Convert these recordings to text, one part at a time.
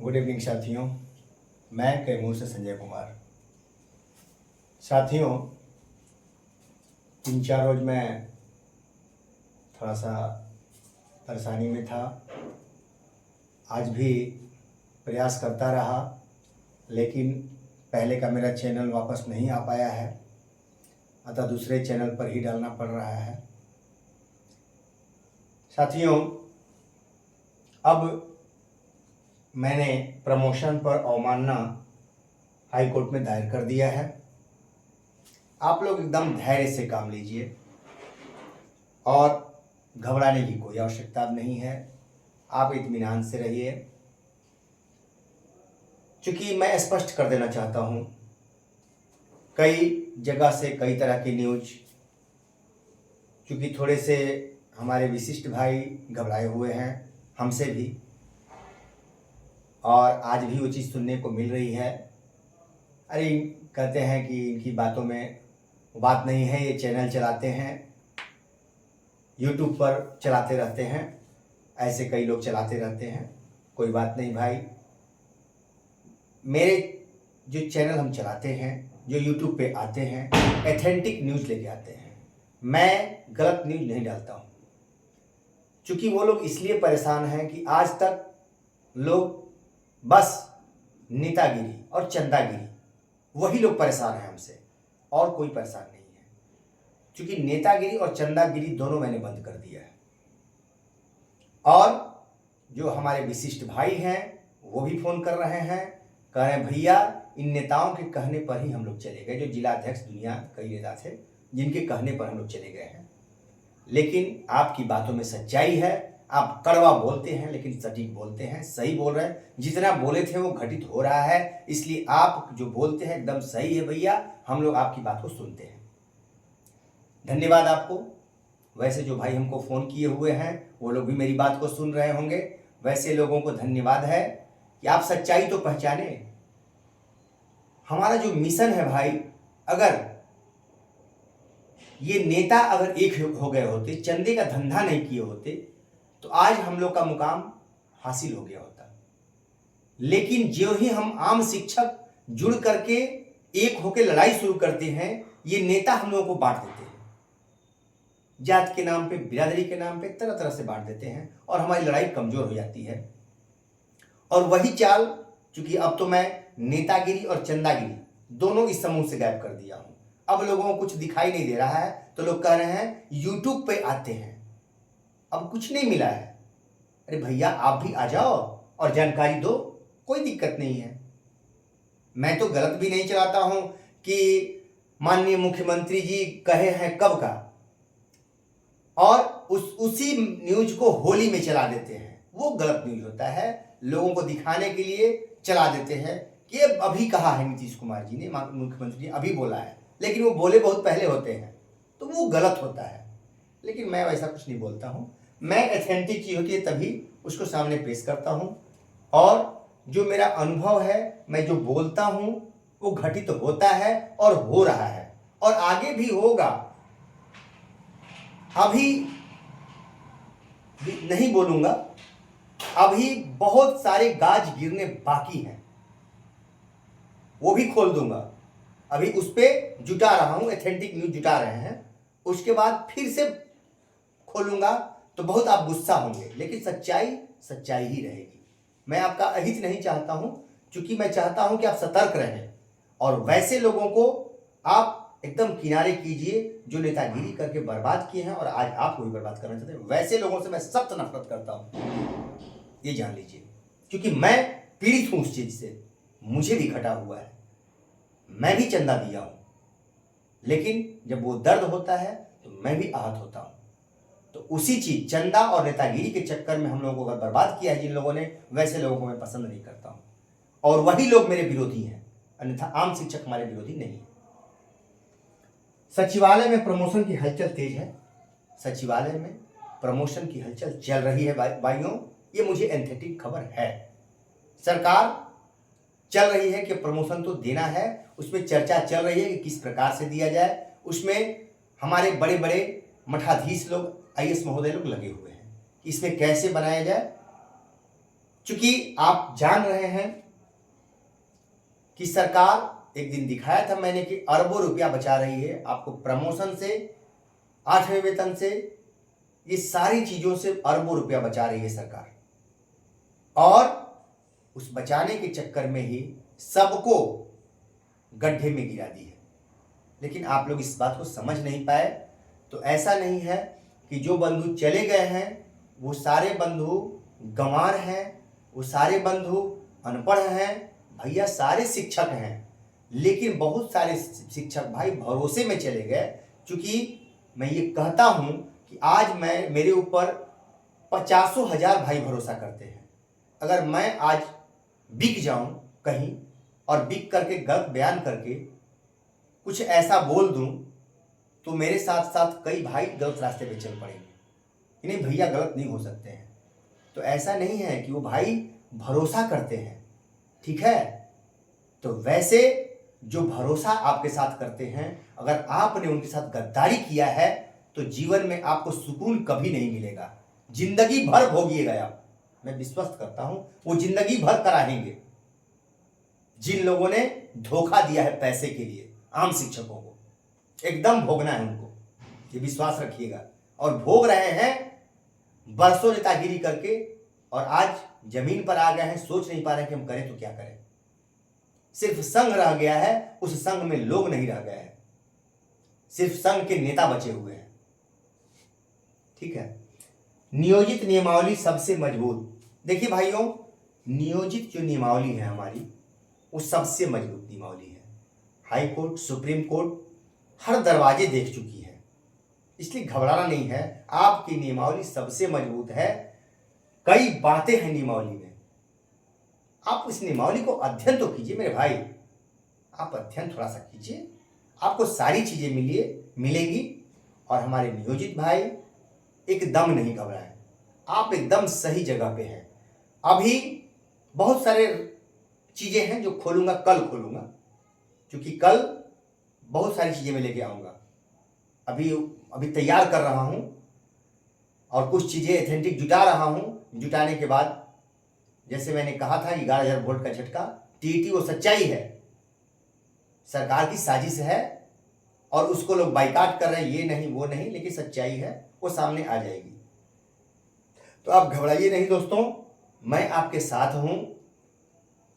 Good evening साथियों, मैं कैमूर से संजय कुमार। साथियों, 3-4 रोज मैं थोड़ा सा परेशानी में था। आज भी प्रयास करता रहा, लेकिन पहले का मेरा चैनल वापस नहीं आ पाया है, अतः दूसरे चैनल पर ही डालना पड़ रहा है। साथियों, अब मैंने प्रमोशन पर अवमानना हाई कोर्ट में दायर कर दिया है। आप लोग एकदम धैर्य से काम लीजिए और घबराने की कोई आवश्यकता नहीं है। आप इत्मीनान से रहिए। चूँकि मैं स्पष्ट कर देना चाहता हूँ, कई जगह से कई तरह की न्यूज, चूँकि थोड़े से हमारे विशिष्ट भाई घबराए हुए हैं हमसे भी, और आज भी वो चीज़ सुनने को मिल रही है। अरे, कहते हैं कि इनकी बातों में बात नहीं है, ये चैनल चलाते हैं, यूट्यूब पर चलाते रहते हैं, ऐसे कई लोग चलाते रहते हैं। कोई बात नहीं भाई, मेरे जो चैनल हम चलाते हैं, जो यूट्यूब पे आते हैं, एथेंटिक न्यूज़ लेके आते हैं। मैं गलत न्यूज़ नहीं डालता हूँ। चूँकि वो लोग इसलिए परेशान हैं कि आज तक लोग बस नेतागिरी और चंदागिरी, वही लोग परेशान हैं हमसे, और कोई परेशान नहीं है। क्योंकि नेतागिरी और चंदागिरी दोनों मैंने बंद कर दिया है। और जो हमारे विशिष्ट भाई हैं वो भी फ़ोन कर रहे हैं, कह रहे हैं भैया इन नेताओं के कहने पर ही हम लोग चले गए। जो जिलाध्यक्ष दुनिया कई नेता थे जिनके कहने पर हम लोग चले गए हैं। लेकिन आपकी बातों में सच्चाई है। आप कड़वा बोलते हैं लेकिन सटीक बोलते हैं, सही बोल रहे हैं। जितना बोले थे वो घटित हो रहा है, इसलिए आप जो बोलते हैं एकदम सही है भैया, हम लोग आपकी बात को सुनते हैं। धन्यवाद आपको। वैसे जो भाई हमको फ़ोन किए हुए हैं वो लोग भी मेरी बात को सुन रहे होंगे। वैसे लोगों को धन्यवाद है कि आप सच्चाई तो पहचाने। हमारा जो मिशन है भाई, अगर ये नेता अगर एक हो गए होते, चंदे का धंधा नहीं किए होते, तो आज हम लोग का मुकाम हासिल हो गया होता। लेकिन जो ही हम आम शिक्षक जुड़ करके एक होकर लड़ाई शुरू करते हैं, ये नेता हम लोगों को बांट देते हैं। जात के नाम पे, बिरादरी के नाम पे तरह तरह से बांट देते हैं और हमारी लड़ाई कमजोर हो जाती है। और वही चाल, चूंकि अब तो मैं नेतागिरी और चंदागिरी दोनों इस समूह से गायब कर दिया हूं। अब लोगों को कुछ दिखाई नहीं दे रहा है तो लोग कह रहे हैं यूट्यूब पे आते हैं, अब कुछ नहीं मिला है। अरे भैया, आप भी आ जाओ और जानकारी दो, कोई दिक्कत नहीं है। मैं तो गलत भी नहीं चलाता हूं कि माननीय मुख्यमंत्री जी कहे हैं कब का, और उसी न्यूज को होली में चला देते हैं। वो गलत न्यूज होता है, लोगों को दिखाने के लिए चला देते हैं कि अभी कहा है नीतीश कुमार जी ने, मुख्यमंत्री जी अभी बोला है, लेकिन वो बोले बहुत पहले होते हैं, तो वो गलत होता है। लेकिन मैं वैसा कुछ नहीं बोलता हूँ। मैं एथेंटिक चीज़ होती है तभी उसको सामने पेश करता हूँ, और जो मेरा अनुभव है, मैं जो बोलता हूँ वो घटित होता है और हो रहा है और आगे भी होगा। अभी नहीं बोलूँगा, अभी बहुत सारे गाज गिरने बाकी हैं, वो भी खोल दूंगा। अभी उस पर जुटा रहा हूँ, एथेंटिक न्यूज जुटा रहे हैं, उसके बाद फिर से खोलूंगा तो बहुत आप गुस्सा होंगे, लेकिन सच्चाई सच्चाई ही रहेगी। मैं आपका अहित नहीं चाहता हूं, क्योंकि मैं चाहता हूं कि आप सतर्क रहें और वैसे लोगों को आप एकदम किनारे कीजिए जो नेतागिरी करके बर्बाद किए हैं और आज आपको भी बर्बाद करना चाहते हैं। वैसे लोगों से मैं सख्त नफरत करता हूं, ये जान लीजिए, क्योंकि मैं पीड़ित हूं उस चीज से, मुझे भी घटा हुआ है, मैं भी चंदा दिया हूं, लेकिन जब वो दर्द होता है तो मैं भी आहत होता हूं। तो उसी चीज चंदा और नेतागिरी के चक्कर में हम लोगों को अगर बर्बाद किया है जिन लोगों ने, वैसे लोगों को मैं पसंद नहीं करता हूं, और वही लोग मेरे विरोधी हैं, अन्यथा आम शिक्षक हमारे विरोधी नहीं है। सचिवालय में प्रमोशन की हलचल तेज है। सचिवालय में प्रमोशन की हलचल चल रही है भाइयों, ये मुझे एंथेटिक खबर है। सरकार चल रही है कि प्रमोशन तो देना है, उसमें चर्चा चल रही है कि किस प्रकार से दिया जाए। उसमें हमारे बड़े बड़े मठाधीश लोग, IAS महोदय लोग लगे हुए हैं कि इसमें कैसे बनाया जाए चूंकि आप जान रहे हैं कि सरकार एक दिन दिखाया था मैंने कि अरबों रुपया बचा रही है आपको, प्रमोशन से, 8वें वेतन से, ये सारी चीजों से अरबों रुपया बचा रही है सरकार। और उस बचाने के चक्कर में ही सबको गड्ढे में गिरा दी है। लेकिन आप लोग इस बात को समझ नहीं पाए। तो ऐसा नहीं है कि जो बंधु चले गए हैं वो सारे बंधु गंवार हैं, वो सारे बंधु अनपढ़ हैं। भैया सारे शिक्षक हैं, लेकिन बहुत सारे शिक्षक भाई भरोसे में चले गए। क्योंकि मैं ये कहता हूं कि आज मेरे ऊपर 50,000 भाई भरोसा करते हैं। अगर मैं आज बिक जाऊं कहीं और बिक करके गलत बयान करके कुछ ऐसा बोल दूं तो मेरे साथ साथ कई भाई गलत रास्ते पे चल पड़ेंगे। नहीं भैया गलत नहीं हो सकते हैं। तो ऐसा नहीं है कि वो भाई भरोसा करते हैं, ठीक है। तो वैसे जो भरोसा आपके साथ करते हैं, अगर आपने उनके साथ गद्दारी किया है तो जीवन में आपको सुकून कभी नहीं मिलेगा, जिंदगी भर भोगिएगा आप। मैं विश्वास करता हूं वो जिंदगी भर कराएंगे। जिन लोगों ने धोखा दिया है पैसे के लिए आम शिक्षकों को, एकदम भोगना है उनको, ये विश्वास रखिएगा। और भोग रहे हैं बरसों नेतागिरी करके, और आज जमीन पर आ गए हैं, सोच नहीं पा रहे कि हम करें तो क्या करें। सिर्फ संघ रह गया है, उस संघ में लोग नहीं रह गए हैं, सिर्फ संघ के नेता बचे हुए हैं, ठीक है। नियोजित नियमावली सबसे मजबूत। देखिए भाइयों, नियोजित जो नियमावली है हमारी वो सबसे मजबूत नियमावली है। हाई कोर्ट, सुप्रीम कोर्ट हर दरवाजे देख चुकी है, इसलिए घबराना नहीं है। आपकी नियमावली सबसे मजबूत है। कई बातें हैं नियमावली में, आप इस नियमावली को अध्ययन तो कीजिए मेरे भाई, आप अध्ययन थोड़ा सा कीजिए, आपको सारी चीजें मिलेंगी। और हमारे नियोजित भाई एकदम नहीं घबराएं, आप एकदम सही जगह पे हैं। अभी बहुत सारे चीजें हैं जो खोलूंगा, कल खोलूंगा, क्योंकि कल बहुत सारी चीजें मैं लेके आऊंगा। अभी तैयार कर रहा हूं और कुछ चीजें एथेंटिक जुटा रहा हूं। जुटाने के बाद जैसे मैंने कहा था 11,000 वोल्ट का झटका, टीटी वो सच्चाई है, सरकार की साजिश है और उसको लोग बाइकाट कर रहे हैं, ये नहीं वो नहीं, लेकिन सच्चाई है वो सामने आ जाएगी। तो आप घबराइए नहीं दोस्तों, मैं आपके साथ हूं।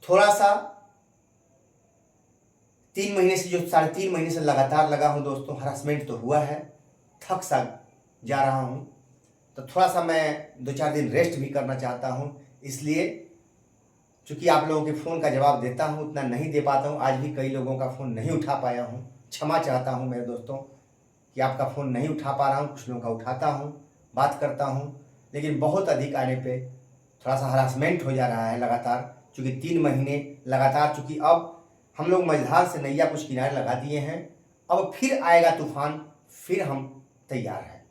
थोड़ा सा 3 महीने से, जो 3.5 महीने से लगातार लगा हूं दोस्तों, हरासमेंट तो हुआ है, थक सा जा रहा हूं। तो थोड़ा सा मैं 2-4 दिन रेस्ट भी करना चाहता हूं। इसलिए चूंकि आप लोगों के फ़ोन का जवाब देता हूं, उतना नहीं दे पाता हूं। आज भी कई लोगों का फ़ोन नहीं उठा पाया हूं, क्षमा चाहता हूं मेरे दोस्तों कि आपका फ़ोन नहीं उठा पा रहा हूं। कुछ लोगों का उठाता हूं, बात करता हूं, लेकिन बहुत अधिक आने पे थोड़ा सा हरासमेंट हो जा रहा है लगातार। चूँकि 3 महीने लगातार, चूँकि अब हम लोग मझधार से नैया कुछ किनारे लगा दिए हैं, अब फिर आएगा तूफान, फिर हम तैयार हैं।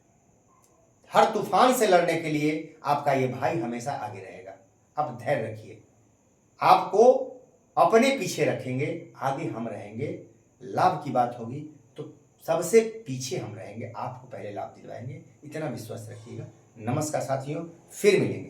हर तूफान से लड़ने के लिए आपका ये भाई हमेशा आगे रहेगा। आप धैर्य रखिए, आपको अपने पीछे रखेंगे, आगे हम रहेंगे। लाभ की बात होगी तो सबसे पीछे हम रहेंगे, आपको पहले लाभ दिलवाएंगे, इतना विश्वास रखिएगा। नमस्कार साथियों, फिर मिलेंगे।